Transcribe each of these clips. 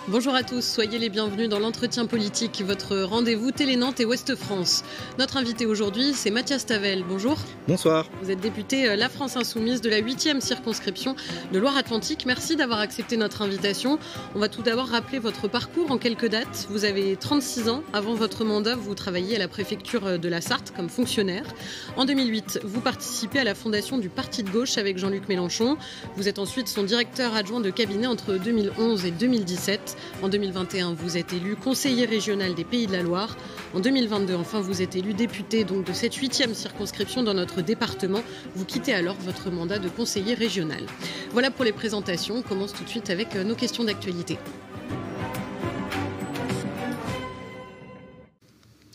Bonjour à tous, soyez les bienvenus dans l'entretien politique, votre rendez-vous Télé-Nantes et Ouest-France. Notre invité aujourd'hui, c'est Mathias Tavel. Bonjour. Bonsoir. Vous êtes député La France Insoumise de la 8e circonscription de Loire-Atlantique. Merci d'avoir accepté notre invitation. On va tout d'abord rappeler votre parcours en quelques dates. Vous avez 36 ans. Avant votre mandat, vous travailliez à la préfecture de la Sarthe comme fonctionnaire. En 2008, vous participez à la fondation du Parti de gauche avec Jean-Luc Mélenchon. Vous êtes ensuite son directeur adjoint de cabinet entre 2011 et 2017. En 2021, vous êtes élu conseiller régional des Pays de la Loire. En 2022, enfin, vous êtes élu député donc, de cette 8e circonscription dans notre département. Vous quittez alors votre mandat de conseiller régional. Voilà pour les présentations. On commence tout de suite avec nos questions d'actualité.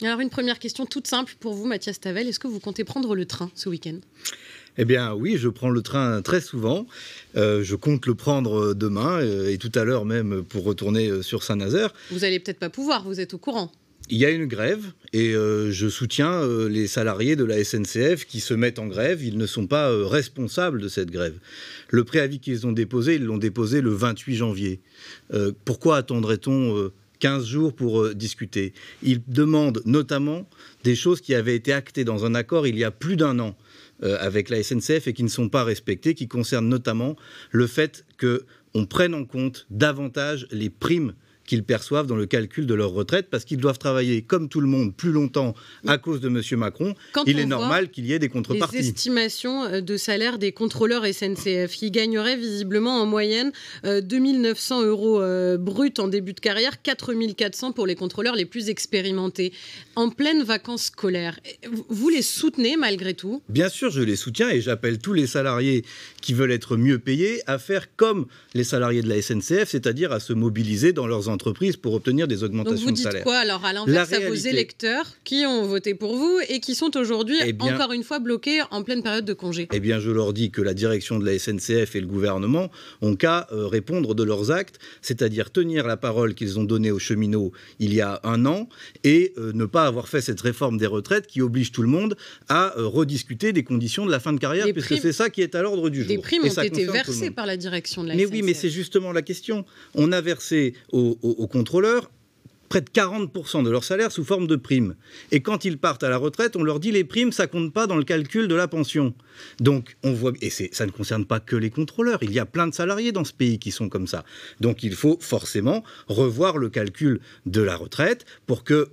Alors une première question toute simple pour vous, Mathias Tavel. Est-ce que vous comptez prendre le train ce week-end ? Eh bien oui, je prends le train très souvent. Je compte le prendre demain et tout à l'heure même pour retourner sur Saint-Nazaire. Vous allez peut-être pas pouvoir, vous êtes au courant. Il y a une grève et je soutiens les salariés de la SNCF qui se mettent en grève. Ils ne sont pas responsables de cette grève. Le préavis qu'ils ont déposé, ils l'ont déposé le 28 janvier. Pourquoi attendrait-on 15 jours pour discuter? Ils demandent notamment des choses qui avaient été actées dans un accord il y a plus d'un an avec la SNCF et qui ne sont pas respectées, qui concernent notamment le fait qu'on prenne en compte davantage les primes qu'ils perçoivent dans le calcul de leur retraite, parce qu'ils doivent travailler comme tout le monde plus longtemps à cause de M. Macron. Il est normal qu'il y ait des contreparties. Les estimations de salaire des contrôleurs SNCF qui gagneraient visiblement en moyenne 2 900 € bruts en début de carrière, 4 400 pour les contrôleurs les plus expérimentés. En pleine vacances scolaires, vous les soutenez malgré tout ? Bien sûr, je les soutiens et j'appelle tous les salariés qui veulent être mieux payés à faire comme les salariés de la SNCF, c'est-à-dire à se mobiliser dans leurs entreprises pour obtenir des augmentations de salaire. Donc vous dites quoi alors à l'inverse à vos électeurs qui ont voté pour vous et qui sont aujourd'hui encore une fois bloqués en pleine période de congé? Eh bien je leur dis que la direction de la SNCF et le gouvernement ont qu'à répondre de leurs actes, c'est-à-dire tenir la parole qu'ils ont donnée aux cheminots il y a un an et ne pas avoir fait cette réforme des retraites qui oblige tout le monde à rediscuter des conditions de la fin de carrière, puisque c'est ça qui est à l'ordre du jour. Les primes ont été versées par la direction de la SNCF. Mais oui, mais c'est justement la question. On a versé aux contrôleurs près de 40% de leur salaire sous forme de primes. Et quand ils partent à la retraite, on leur dit les primes, ça compte pas dans le calcul de la pension. Donc, on voit, et ça ne concerne pas que les contrôleurs, il y a plein de salariés dans ce pays qui sont comme ça. Donc, il faut forcément revoir le calcul de la retraite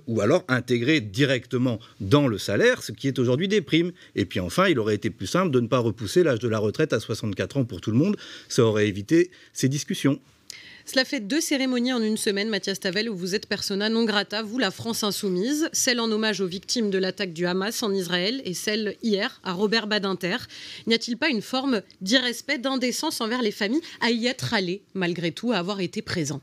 ou alors intégrer directement dans le salaire ce qui est aujourd'hui des primes. Et puis enfin, il aurait été plus simple de ne pas repousser l'âge de la retraite à 64 ans pour tout le monde. Ça aurait évité ces discussions. Cela fait 2 cérémonies en une semaine, Mathias Tavel, où vous êtes persona non grata, vous, la France Insoumise, celle en hommage aux victimes de l'attaque du Hamas en Israël et celle hier à Robert Badinter. N'y a-t-il pas une forme d'irrespect, d'indécence envers les familles à y être allées, malgré tout, à avoir été présent?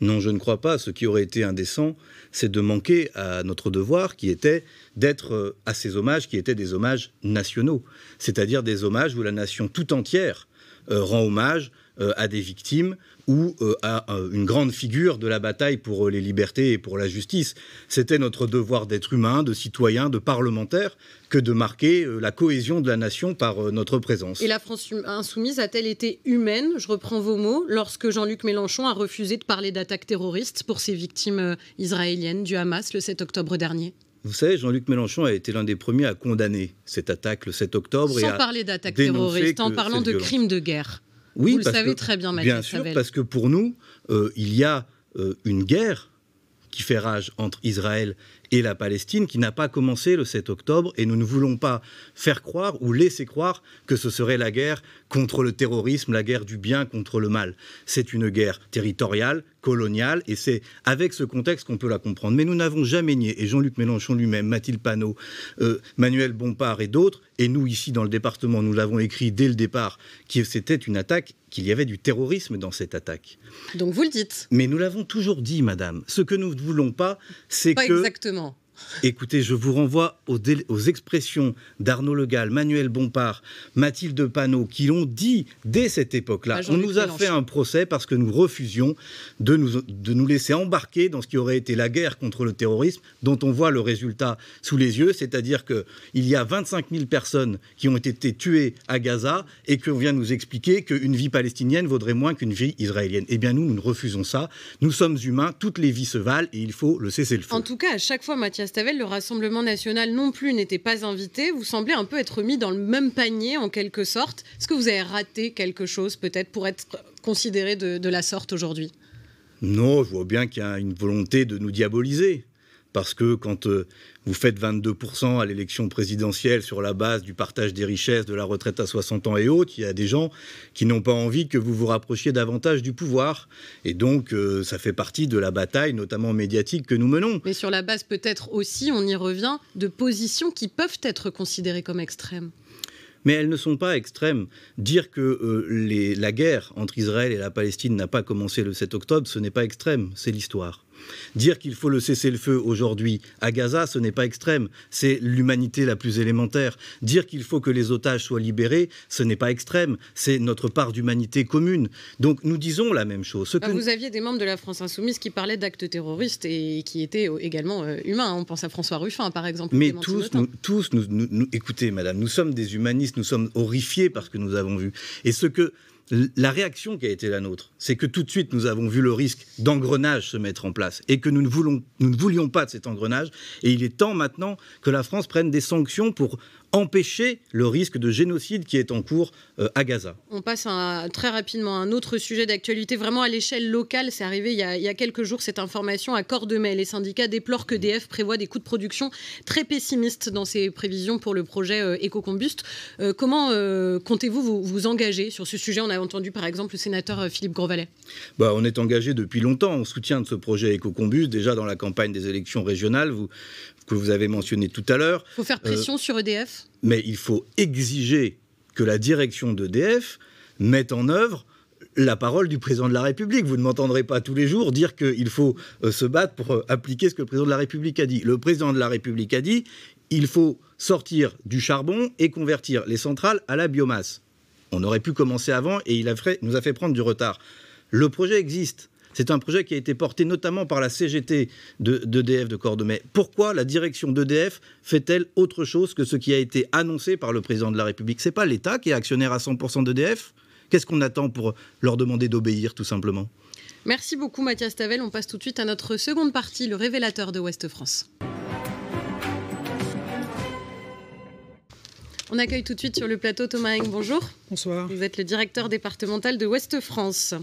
Non, je ne crois pas. Ce qui aurait été indécent, c'est de manquer à notre devoir, qui était d'être à ces hommages, qui étaient des hommages nationaux, c'est-à-dire des hommages où la nation tout entière rend hommage à des victimes ou à une grande figure de la bataille pour les libertés et pour la justice. C'était notre devoir d'être humain, de citoyen, de parlementaire, que de marquer la cohésion de la nation par notre présence. Et la France Insoumise a-t-elle été humaine, je reprends vos mots, lorsque Jean-Luc Mélenchon a refusé de parler d'attaques terroristes pour ces victimes israéliennes du Hamas le 7 octobre dernier ? Vous savez, Jean-Luc Mélenchon a été l'un des premiers à condamner cette attaque le 7 octobre. Sans parler d'attaques terroristes, en parlant de crimes de guerre. Oui, vous le savez très bien, Mathias Tavel. Bien sûr, parce que pour nous, il y a une guerre qui fait rage entre Israël et la Palestine, qui n'a pas commencé le 7 octobre, et nous ne voulons pas faire croire ou laisser croire que ce serait la guerre contre le terrorisme, la guerre du bien contre le mal. C'est une guerre territoriale, coloniale, et c'est avec ce contexte qu'on peut la comprendre. Mais nous n'avons jamais nié, et Jean-Luc Mélenchon lui-même, Mathilde Panot, Manuel Bompard et d'autres, et nous ici dans le département, nous l'avons écrit dès le départ, que c'était une attaque, qu'il y avait du terrorisme dans cette attaque. Donc vous le dites. Mais nous l'avons toujours dit, madame. Ce que nous ne voulons pas, c'est pas que... Exactement. Écoutez, je vous renvoie aux expressions d'Arnaud Le Gall, Manuel Bompard, Mathilde Panot, qui l'ont dit dès cette époque-là. On nous a fait un procès parce que nous refusions de nous laisser embarquer dans ce qui aurait été la guerre contre le terrorisme, dont on voit le résultat sous les yeux, c'est-à-dire qu'il y a 25 000 personnes qui ont été tuées à Gaza et qu'on vient nous expliquer qu'une vie palestinienne vaudrait moins qu'une vie israélienne. Eh bien, nous refusons ça. Nous sommes humains, toutes les vies se valent et il faut le cessez-le-feu. En tout cas, à chaque fois, Mathias Tavel, le Rassemblement national non plus n'était pas invité. Vous semblez un peu être mis dans le même panier, en quelque sorte. Est-ce que vous avez raté quelque chose, peut-être, pour être considéré de la sorte aujourd'hui? Non, je vois bien qu'il y a une volonté de nous diaboliser. Parce que quand vous faites 22% à l'élection présidentielle sur la base du partage des richesses, de la retraite à 60 ans et autres, il y a des gens qui n'ont pas envie que vous vous rapprochiez davantage du pouvoir. Et donc, ça fait partie de la bataille, notamment médiatique, que nous menons. Mais sur la base, peut-être aussi, on y revient, de positions qui peuvent être considérées comme extrêmes. Mais elles ne sont pas extrêmes. Dire que la guerre entre Israël et la Palestine n'a pas commencé le 7 octobre, ce n'est pas extrême, c'est l'histoire. Dire qu'il faut le cessez-le-feu aujourd'hui à Gaza, ce n'est pas extrême, c'est l'humanité la plus élémentaire. Dire qu'il faut que les otages soient libérés, ce n'est pas extrême, c'est notre part d'humanité commune. Donc nous disons la même chose. Vous aviez des membres de la France Insoumise qui parlaient d'actes terroristes et qui étaient également humains. On pense à François Ruffin, par exemple. Mais écoutez, madame, nous sommes des humanistes, nous sommes horrifiés par ce que nous avons vu. Et la réaction qui a été la nôtre, c'est que tout de suite, nous avons vu le risque d'engrenage se mettre en place et que nous ne voulions pas de cet engrenage. Et il est temps maintenant que la France prenne des sanctions pour empêcher le risque de génocide qui est en cours à Gaza. On passe très rapidement à un autre sujet d'actualité, vraiment à l'échelle locale. C'est arrivé il y a quelques jours, cette information à Cordemais. Les syndicats déplorent qu'EDF prévoit des coûts de production très pessimistes dans ses prévisions pour le projet Ecocombust. Comment comptez-vous vous engager sur ce sujet? On a entendu par exemple le sénateur Philippe Grosvalet. On est engagé depuis longtemps en soutien de ce projet Ecocombust, déjà dans la campagne des élections régionales que vous avez mentionné tout à l'heure. Il faut faire pression sur EDF. Mais il faut exiger que la direction d'EDF mette en œuvre la parole du président de la République. Vous ne m'entendrez pas tous les jours dire qu'il faut se battre pour appliquer ce que le président de la République a dit. Le président de la République a dit qu'il faut sortir du charbon et convertir les centrales à la biomasse. On aurait pu commencer avant et il nous a fait prendre du retard. Le projet existe. C'est un projet qui a été porté notamment par la CGT d'EDF de Cordemais. Pourquoi la direction d'EDF fait-elle autre chose que ce qui a été annoncé par le président de la République? Ce n'est pas l'État qui est actionnaire à 100% d'EDF? Qu'est-ce qu'on attend pour leur demander d'obéir, tout simplement? Merci beaucoup Mathias Tavel. On passe tout de suite à notre seconde partie, le révélateur de Ouest France. On accueille tout de suite sur le plateau Thomas Heng. Bonjour. Bonsoir. Vous êtes le directeur départemental de Ouest France.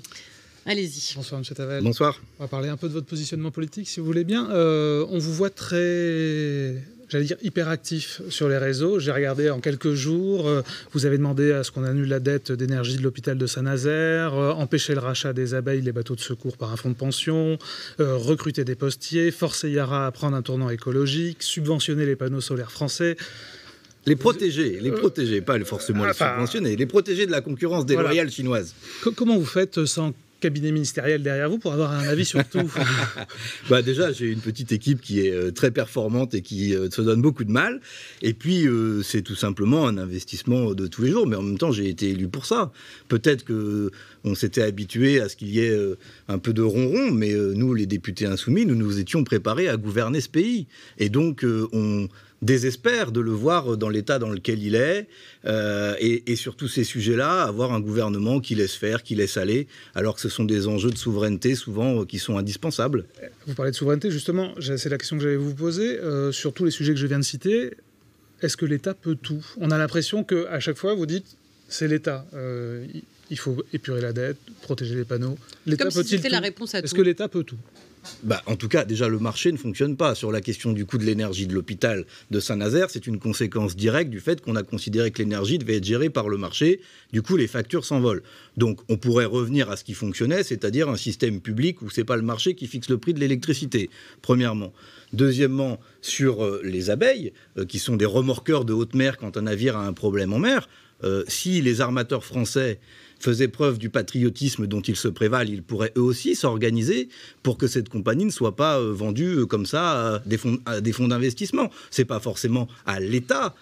Allez-y. Bonsoir, M. Tavel. Bonsoir. On va parler un peu de votre positionnement politique, si vous voulez bien. On vous voit très, j'allais dire, hyperactif sur les réseaux. J'ai regardé en quelques jours. Vous avez demandé à ce qu'on annule la dette d'énergie de l'hôpital de Saint-Nazaire, empêcher le rachat des abeilles, les bateaux de secours par un fonds de pension, recruter des postiers, forcer Yara à prendre un tournant écologique, subventionner les panneaux solaires français. Les protéger, pas forcément les subventionner, les protéger de la concurrence déloyale chinoise. Comment vous faites sans cabinet ministériel derrière vous pour avoir un avis sur tout? Déjà, j'ai une petite équipe qui est très performante et qui se donne beaucoup de mal. Et puis, c'est tout simplement un investissement de tous les jours. Mais en même temps, j'ai été élu pour ça. Peut-être qu'on s'était habitué à ce qu'il y ait un peu de ronron, mais nous, les députés insoumis, nous nous étions préparés à gouverner ce pays. Et donc, on désespère de le voir dans l'état dans lequel il est, et sur tous ces sujets-là, avoir un gouvernement qui laisse faire, qui laisse aller, alors que ce sont des enjeux de souveraineté souvent qui sont indispensables. Vous parlez de souveraineté, justement, c'est la question que j'allais vous poser. Sur tous les sujets que je viens de citer, est-ce que l'État peut tout? On a l'impression qu'à chaque fois, vous dites, c'est l'État. Il faut épurer la dette, protéger les panneaux. Comme si c'était la réponse à tout. Est-ce que l'État peut tout? En tout cas, déjà, le marché ne fonctionne pas. Sur la question du coût de l'énergie de l'hôpital de Saint-Nazaire, c'est une conséquence directe du fait qu'on a considéré que l'énergie devait être gérée par le marché. Du coup, les factures s'envolent. Donc, on pourrait revenir à ce qui fonctionnait, c'est-à-dire un système public où ce n'est pas le marché qui fixe le prix de l'électricité, premièrement. Deuxièmement, sur les abeilles, qui sont des remorqueurs de haute mer quand un navire a un problème en mer, si les armateurs français faisaient preuve du patriotisme dont ils se prévalent, ils pourraient eux aussi s'organiser pour que cette compagnie ne soit pas vendue comme ça à des fonds d'investissement. C'est pas forcément à l'État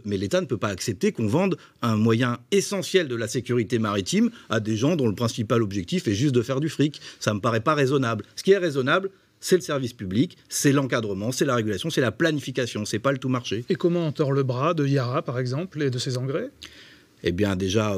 mais l'État ne peut pas accepter qu'on vende un moyen essentiel de la sécurité maritime à des gens dont le principal objectif est juste de faire du fric. Ça me paraît pas raisonnable. Ce qui est raisonnable, c'est le service public, c'est l'encadrement, c'est la régulation, c'est la planification, c'est pas le tout marché. Et comment on tord le bras de Yara, par exemple, et de ses engrais ? Eh bien, déjà,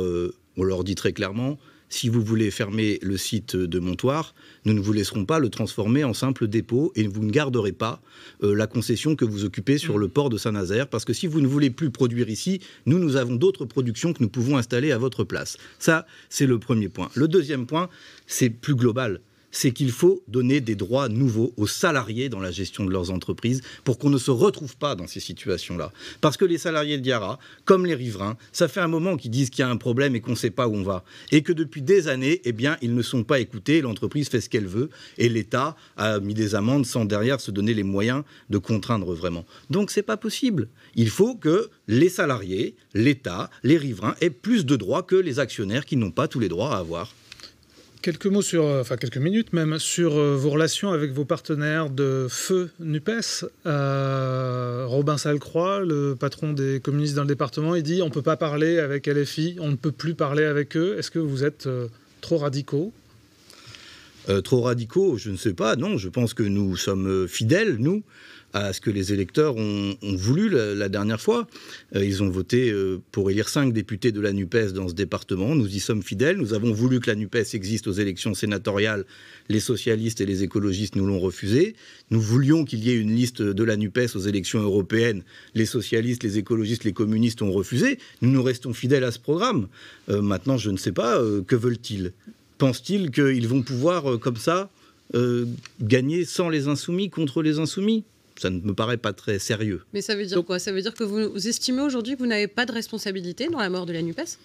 on leur dit très clairement, si vous voulez fermer le site de Montoire, nous ne vous laisserons pas le transformer en simple dépôt et vous ne garderez pas la concession que vous occupez sur le port de Saint-Nazaire, parce que si vous ne voulez plus produire ici, nous avons d'autres productions que nous pouvons installer à votre place. Ça, c'est le premier point. Le deuxième point, c'est plus global. C'est qu'il faut donner des droits nouveaux aux salariés dans la gestion de leurs entreprises pour qu'on ne se retrouve pas dans ces situations-là. Parce que les salariés de Yara, comme les riverains, ça fait un moment qu'ils disent qu'il y a un problème et qu'on ne sait pas où on va. Et que depuis des années, eh bien, ils ne sont pas écoutés, l'entreprise fait ce qu'elle veut et l'État a mis des amendes sans derrière se donner les moyens de contraindre vraiment. Donc c'est pas possible. Il faut que les salariés, l'État, les riverains aient plus de droits que les actionnaires qui n'ont pas tous les droits à avoir. Quelques mots quelques minutes même, sur vos relations avec vos partenaires de feu NUPES. Robin Salcroix, le patron des communistes dans le département, il dit on ne peut pas parler avec LFI, on ne peut plus parler avec eux. Est-ce que vous êtes trop radicaux ? Trop radicaux, je ne sais pas. Non, je pense que nous sommes fidèles, nous, à ce que les électeurs ont voulu la dernière fois. Ils ont voté pour élire 5 députés de la NUPES dans ce département. Nous y sommes fidèles. Nous avons voulu que la NUPES existe aux élections sénatoriales. Les socialistes et les écologistes nous l'ont refusé. Nous voulions qu'il y ait une liste de la NUPES aux élections européennes. Les socialistes, les écologistes, les communistes ont refusé. Nous restons fidèles à ce programme. Maintenant, je ne sais pas, que veulent-ils ? Pensent-ils qu'ils vont pouvoir, comme ça, gagner sans les insoumis, contre les insoumis ? Ça ne me paraît pas très sérieux. Mais ça veut dire quoi ? Ça veut dire que vous estimez aujourd'hui que vous n'avez pas de responsabilité dans la mort de la NUPES ?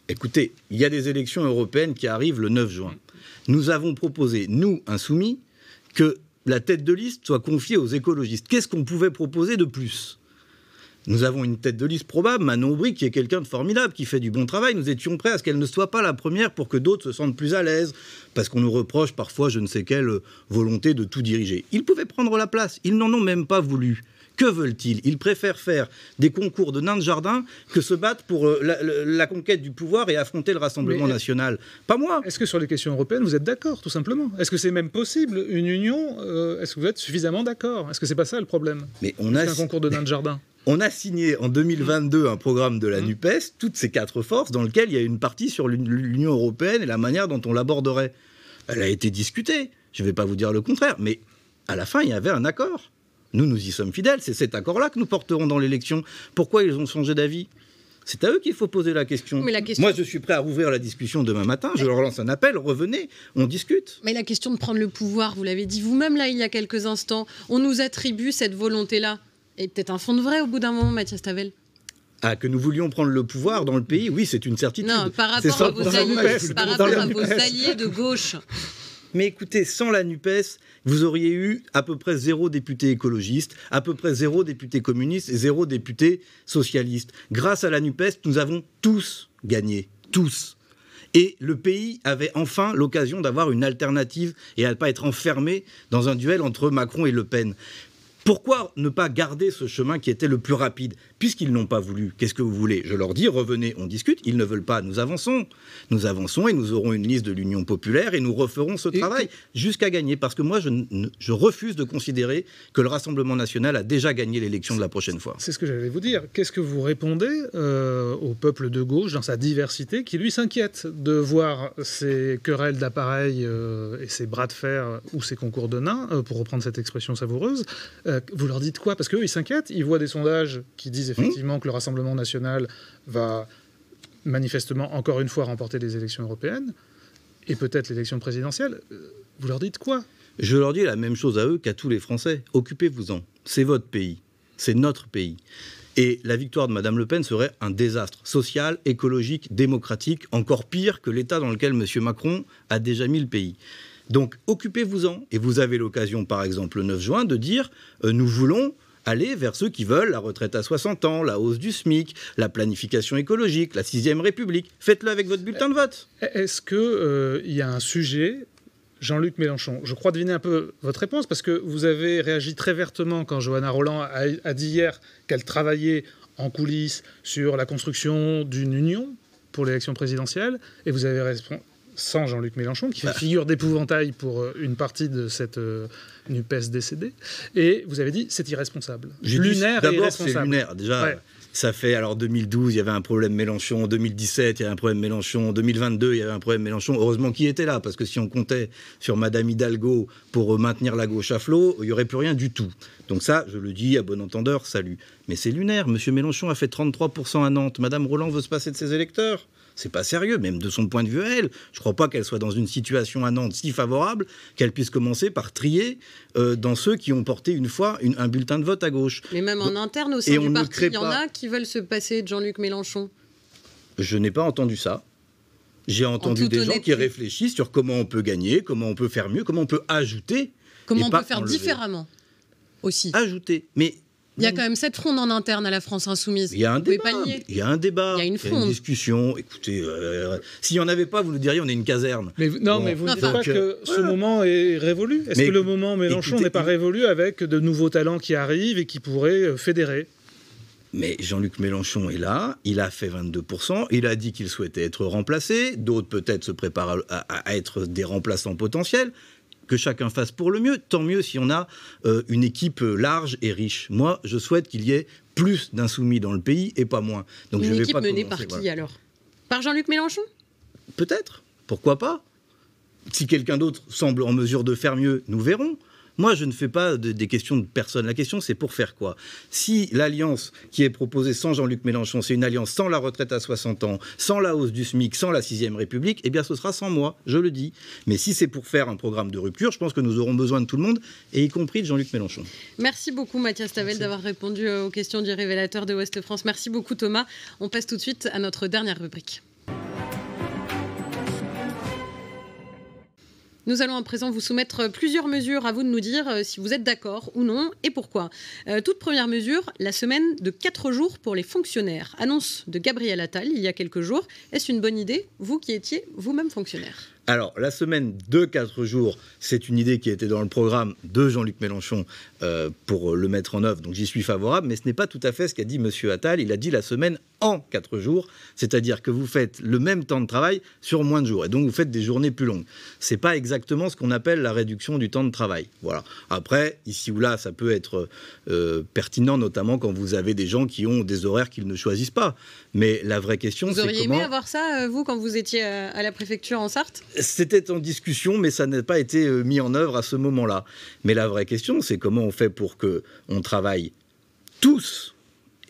Écoutez, il y a des élections européennes qui arrivent le 9 juin. Nous avons proposé, nous, insoumis, que la tête de liste soit confiée aux écologistes. Qu'est-ce qu'on pouvait proposer de plus ? Nous avons une tête de liste probable, Manon Aubry, qui est quelqu'un de formidable, qui fait du bon travail. Nous étions prêts à ce qu'elle ne soit pas la première pour que d'autres se sentent plus à l'aise, parce qu'on nous reproche parfois je ne sais quelle volonté de tout diriger. Ils pouvaient prendre la place, ils n'en ont même pas voulu. Que veulent-ils ? Ils préfèrent faire des concours de nains de jardin que se battre pour la conquête du pouvoir et affronter le Rassemblement national. Pas moi. Est-ce que sur les questions européennes, vous êtes d'accord, tout simplement ? Est-ce que c'est même possible, une union ? Est-ce que vous êtes suffisamment d'accord ? Est-ce que c'est pas ça le problème ? Mais c'est un concours de nains de jardin. On a signé en 2022 un programme de la NUPES, toutes ces 4 forces, dans lequel il y a une partie sur l'Union européenne et la manière dont on l'aborderait. Elle a été discutée, je ne vais pas vous dire le contraire, mais à la fin, il y avait un accord. Nous y sommes fidèles, c'est cet accord-là que nous porterons dans l'élection. Pourquoi ils ont changé d'avis ? C'est à eux qu'il faut poser la question. Moi, je suis prêt à rouvrir la discussion demain matin. Je leur lance un appel. Revenez, on discute. Mais la question de prendre le pouvoir, vous l'avez dit vous-même là il y a quelques instants, on nous attribue cette volonté-là. Et peut-être un fond de vrai au bout d'un moment, Mathias Tavel. Ah, que nous voulions prendre le pouvoir dans le pays, oui, c'est une certitude. Non, par rapport à vos alliés de gauche. Mais écoutez, sans la NUPES, vous auriez eu à peu près 0 député écologiste, à peu près 0 député communiste et 0 député socialiste. Grâce à la NUPES, nous avons tous gagné. Tous. Et le pays avait enfin l'occasion d'avoir une alternative et à ne pas être enfermé dans un duel entre Macron et Le Pen. Pourquoi ne pas garder ce chemin qui était le plus rapide ? Puisqu'ils n'ont pas voulu, qu'est-ce que vous voulez ? Je leur dis, revenez, on discute. Ils ne veulent pas, nous avançons. Nous avançons et nous aurons une liste de l'Union populaire et nous referons ce travail jusqu'à gagner. Parce que moi, je refuse de considérer que le Rassemblement national a déjà gagné l'élection de la prochaine fois. C'est ce que j'allais vous dire. Qu'est-ce que vous répondez au peuple de gauche, dans sa diversité, qui lui s'inquiète de voir ces querelles d'appareils et ces bras de fer ou ces concours de nains, pour reprendre cette expression savoureuse. Vous leur dites quoi ? Parce qu'eux, ils s'inquiètent. Ils voient des sondages qui disent effectivement que le Rassemblement national va manifestement, encore une fois, remporter les élections européennes et peut-être l'élection présidentielle. Vous leur dites quoi ? Je leur dis la même chose à eux qu'à tous les Français. Occupez-vous-en. C'est votre pays. C'est notre pays. Et la victoire de Mme Le Pen serait un désastre social, écologique, démocratique, encore pire que l'état dans lequel M. Macron a déjà mis le pays. Donc, occupez-vous-en. Et vous avez l'occasion, par exemple, le 9 juin, de dire nous voulons Allez vers ceux qui veulent la retraite à 60 ans, la hausse du SMIC, la planification écologique, la 6ème République. Faites-le avec votre bulletin de vote. Est-ce qu'il y a un sujet, Jean-Luc Mélenchon, je crois deviner un peu votre réponse, parce que vous avez réagi très vertement quand Johanna Rolland a dit hier qu'elle travaillait en coulisses sur la construction d'une union pour l'élection présidentielle, et vous avez répondu sans Jean-Luc Mélenchon, qui fait figure d'épouvantail pour une partie de cette NUPES décédée, et vous avez dit c'est irresponsable. Lunaire et irresponsable. D'abord, c'est lunaire. Déjà, ça fait, alors 2012, il y avait un problème Mélenchon, 2017, il y avait un problème Mélenchon, 2022, il y avait un problème Mélenchon. Heureusement qu'il était là, parce que si on comptait sur Madame Hidalgo pour maintenir la gauche à flot, il n'y aurait plus rien du tout. Donc ça, je le dis à bon entendeur, salut. Mais c'est lunaire. Monsieur Mélenchon a fait 33% à Nantes. Madame Rolland veut se passer de ses électeurs. C'est pas sérieux, même de son point de vue à elle. Je crois pas qu'elle soit dans une situation à Nantes si favorable qu'elle puisse commencer par trier dans ceux qui ont porté une fois un bulletin de vote à gauche. Mais même en interne, au sein du parti, il y en a qui veulent se passer de Jean-Luc Mélenchon. Je n'ai pas entendu ça. J'ai entendu des gens qui réfléchissent sur comment on peut gagner, comment on peut faire mieux, comment on peut ajouter. Comment on peut faire différemment aussi. Ajouter. Mais il y a quand même 7 frondes en interne à la France Insoumise. Il y a un débat. Il y a un débat. Il y a une fronde. Il y a une discussion. Écoutez, s'il n'y en avait pas, vous nous diriez on est une caserne. Mais mais vous ne dites pas que ce moment est révolu. Est-ce que le moment Mélenchon n'est pas révolu avec de nouveaux talents qui arrivent et qui pourraient fédérer ? Mais Jean-Luc Mélenchon est là, il a fait 22%, il a dit qu'il souhaitait être remplacé, d'autres peut-être se préparent à être des remplaçants potentiels. Que chacun fasse pour le mieux, tant mieux si on a une équipe large et riche. Moi, je souhaite qu'il y ait plus d'insoumis dans le pays et pas moins. Donc, une équipe menée par qui alors ? Par Jean-Luc Mélenchon ? Peut-être, pourquoi pas ? Si quelqu'un d'autre semble en mesure de faire mieux, nous verrons. Moi, je ne fais pas des questions de personne. La question, c'est pour faire quoi ? Si l'alliance qui est proposée sans Jean-Luc Mélenchon, c'est une alliance sans la retraite à 60 ans, sans la hausse du SMIC, sans la 6ème République, eh bien, ce sera sans moi, je le dis. Mais si c'est pour faire un programme de rupture, je pense que nous aurons besoin de tout le monde, et y compris de Jean-Luc Mélenchon. Merci beaucoup, Mathias Tavel, d'avoir répondu aux questions du Révélateur de Ouest France. Merci beaucoup, Thomas. On passe tout de suite à notre dernière rubrique. Nous allons à présent vous soumettre plusieurs mesures, à vous de nous dire si vous êtes d'accord ou non et pourquoi. Toute première mesure, la semaine de 4 jours pour les fonctionnaires. Annonce de Gabriel Attal il y a quelques jours. Est-ce une bonne idée, vous qui étiez vous-même fonctionnaire ? Alors, la semaine de 4 jours, c'est une idée qui était dans le programme de Jean-Luc Mélenchon pour le mettre en œuvre. Donc, j'y suis favorable, mais ce n'est pas tout à fait ce qu'a dit M. Attal. Il a dit la semaine en 4 jours, c'est-à-dire que vous faites le même temps de travail sur moins de jours. Et donc, vous faites des journées plus longues. Ce n'est pas exactement ce qu'on appelle la réduction du temps de travail. Voilà. Après, ici ou là, ça peut être pertinent, notamment quand vous avez des gens qui ont des horaires qu'ils ne choisissent pas. Mais la vraie question, c'est comment... Vous auriez aimé avoir ça, vous, quand vous étiez à la préfecture en Sarthe ? C'était en discussion, mais ça n'a pas été mis en œuvre à ce moment-là. Mais la vraie question, c'est comment on fait pour qu'on travaille tous,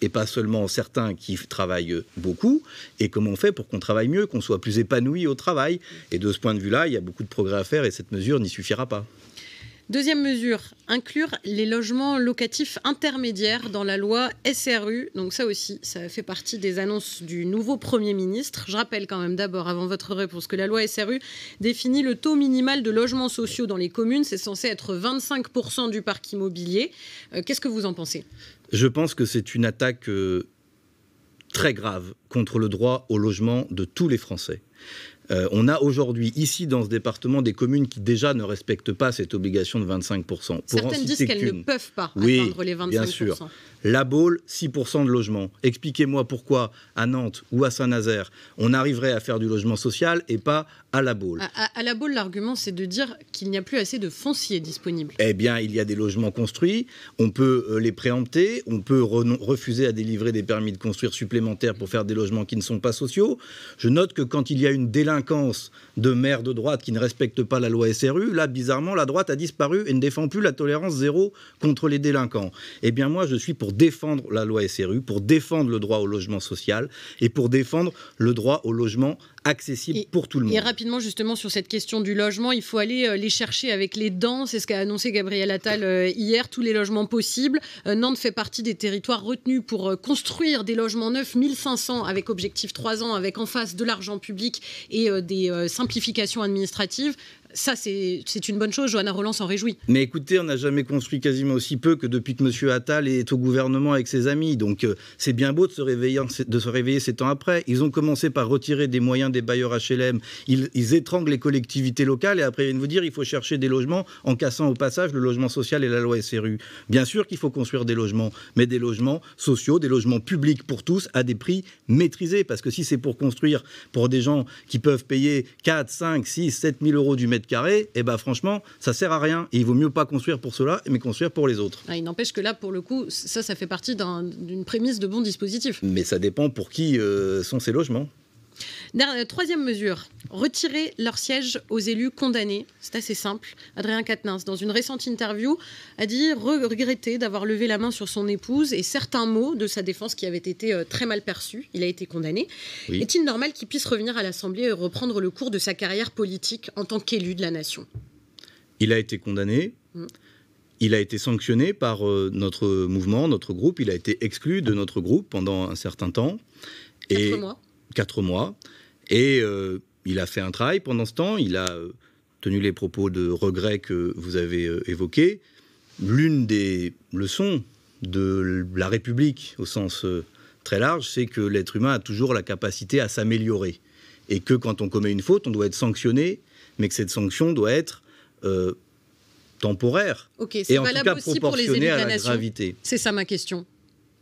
et pas seulement certains qui travaillent beaucoup, et comment on fait pour qu'on travaille mieux, qu'on soit plus épanoui au travail. Et de ce point de vue-là, il y a beaucoup de progrès à faire, et cette mesure n'y suffira pas. Deuxième mesure, inclure les logements locatifs intermédiaires dans la loi SRU. Donc ça aussi, ça fait partie des annonces du nouveau Premier ministre. Je rappelle quand même d'abord, avant votre réponse, que la loi SRU définit le taux minimal de logements sociaux dans les communes. C'est censé être 25% du parc immobilier. Qu'est-ce que vous en pensez ? Je pense que c'est une attaque très grave contre le droit au logement de tous les Français. On a aujourd'hui, ici, dans ce département, des communes qui déjà ne respectent pas cette obligation de 25%. Certaines disent qu'elles ne peuvent pas atteindre les 25%. Bien sûr. La Baule, 6% de logement. Expliquez-moi pourquoi, à Nantes ou à Saint-Nazaire, on arriverait à faire du logement social et pas à la Baule. À la Baule, l'argument, c'est de dire qu'il n'y a plus assez de foncier disponible. Eh bien, il y a des logements construits, on peut les préempter, on peut refuser à délivrer des permis de construire supplémentaires pour faire des logements qui ne sont pas sociaux. Je note que quand il y a une délinquance de maires de droite qui ne respectent pas la loi SRU, là, bizarrement, la droite a disparu et ne défend plus la tolérance zéro contre les délinquants. Eh bien, moi, je suis pour défendre la loi SRU, pour défendre le droit au logement social et pour défendre le droit au logement accessible pour tout le monde. Et rapidement, justement, sur cette question du logement, il faut aller les chercher avec les dents. C'est ce qu'a annoncé Gabriel Attal hier, tous les logements possibles. Nantes fait partie des territoires retenus pour construire des logements neufs, 1500 avec objectif 3 ans, avec en face de l'argent public et des simplifications administratives. Ça, c'est une bonne chose. Johanna Rolland s'en réjouit. Mais écoutez, on n'a jamais construit quasiment aussi peu que depuis que M. Attal est au gouvernement avec ses amis. Donc c'est bien beau de se réveiller 7 ans après. Ils ont commencé par retirer des moyens des bailleurs HLM. Ils étranglent les collectivités locales et après ils viennent vous dire qu'il faut chercher des logements en cassant au passage le logement social et la loi SRU. Bien sûr qu'il faut construire des logements, mais des logements sociaux, des logements publics pour tous à des prix maîtrisés. Parce que si c'est pour construire pour des gens qui peuvent payer 4, 5, 6, 7 000 euros du mètre carré, eh ben franchement, ça sert à rien. Et il vaut mieux pas construire pour cela, mais construire pour les autres. Il n'empêche que là, pour le coup, ça fait partie d'une prémisse de bon dispositif. Mais ça dépend pour qui sont ces logements. Troisième mesure, retirer leur siège aux élus condamnés. C'est assez simple. Adrien Quatennens, dans une récente interview, a dit regretter d'avoir levé la main sur son épouse et certains mots de sa défense qui avaient été très mal perçus. Il a été condamné. Oui. Est-il normal qu'il puisse revenir à l'Assemblée et reprendre le cours de sa carrière politique en tant qu'élu de la nation? Il a été condamné. Il a été sanctionné par notre mouvement, notre groupe. Il a été exclu de notre groupe pendant un certain temps. 4 mois. 4 mois. Et il a fait un travail pendant ce temps. Il a tenu les propos de regret que vous avez évoqués. L'une des leçons de la République, au sens très large, c'est que l'être humain a toujours la capacité à s'améliorer. Et que quand on commet une faute, on doit être sanctionné, mais que cette sanction doit être temporaire. Ok, c'est valable aussi pour les élus de la nation. Gravité. C'est ça ma question.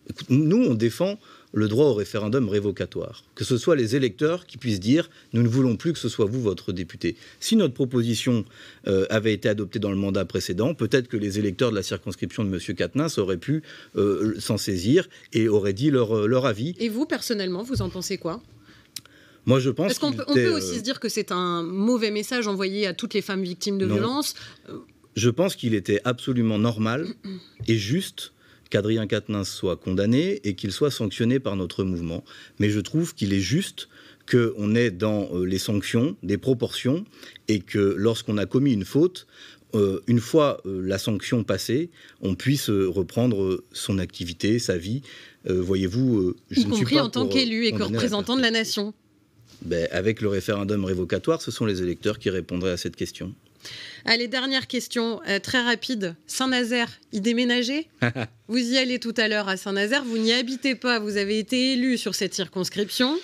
Écoute, nous, on défend le droit au référendum révocatoire. Que ce soit les électeurs qui puissent dire « nous ne voulons plus que ce soit vous, votre député ». Si notre proposition avait été adoptée dans le mandat précédent, peut-être que les électeurs de la circonscription de M. Quatennens auraient pu s'en saisir et auraient dit leur avis. Et vous, personnellement, vous en pensez quoi ? Moi, je pense qu'on peut aussi se dire que c'est un mauvais message envoyé à toutes les femmes victimes de violences. Je pense qu'il était absolument normal et juste qu'Adrien Quatennens soit condamné et qu'il soit sanctionné par notre mouvement. Mais je trouve qu'il est juste qu'on ait dans les sanctions des proportions et que lorsqu'on a commis une faute, une fois la sanction passée, on puisse reprendre son activité, sa vie. Voyez-vous, je ne suis pas en tant qu'élu et que représentant de la nation. Avec le référendum révocatoire, ce sont les électeurs qui répondraient à cette question. Allez, dernière question, très rapide. Saint-Nazaire, y déménager? Vous y allez tout à l'heure à Saint-Nazaire, vous n'y habitez pas, vous avez été élu sur cette circonscription.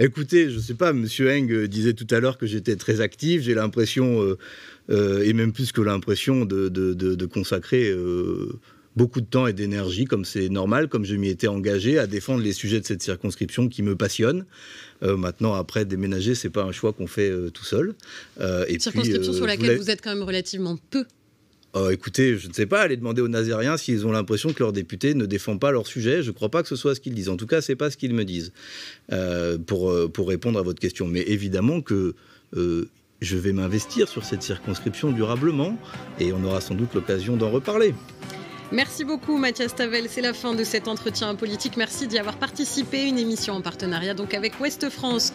Écoutez, je ne sais pas, M. Heng disait tout à l'heure que j'étais très actif, j'ai l'impression, et même plus que l'impression, de consacrer beaucoup de temps et d'énergie, comme c'est normal, comme je m'y étais engagé à défendre les sujets de cette circonscription qui me passionnent. Maintenant, après, déménager, c'est pas un choix qu'on fait tout seul. Circonscription sur laquelle vous êtes quand même relativement peu. Écoutez, je ne sais pas, aller demander aux Nazériens s'ils ont l'impression que leurs députés ne défendent pas leur sujet. Je ne crois pas que ce soit ce qu'ils disent. En tout cas, ce n'est pas ce qu'ils me disent pour répondre à votre question. Mais évidemment que je vais m'investir sur cette circonscription durablement et on aura sans doute l'occasion d'en reparler. Merci beaucoup Mathias Tavel, c'est la fin de cet entretien politique. Merci d'y avoir participé, une émission en partenariat donc avec Ouest France.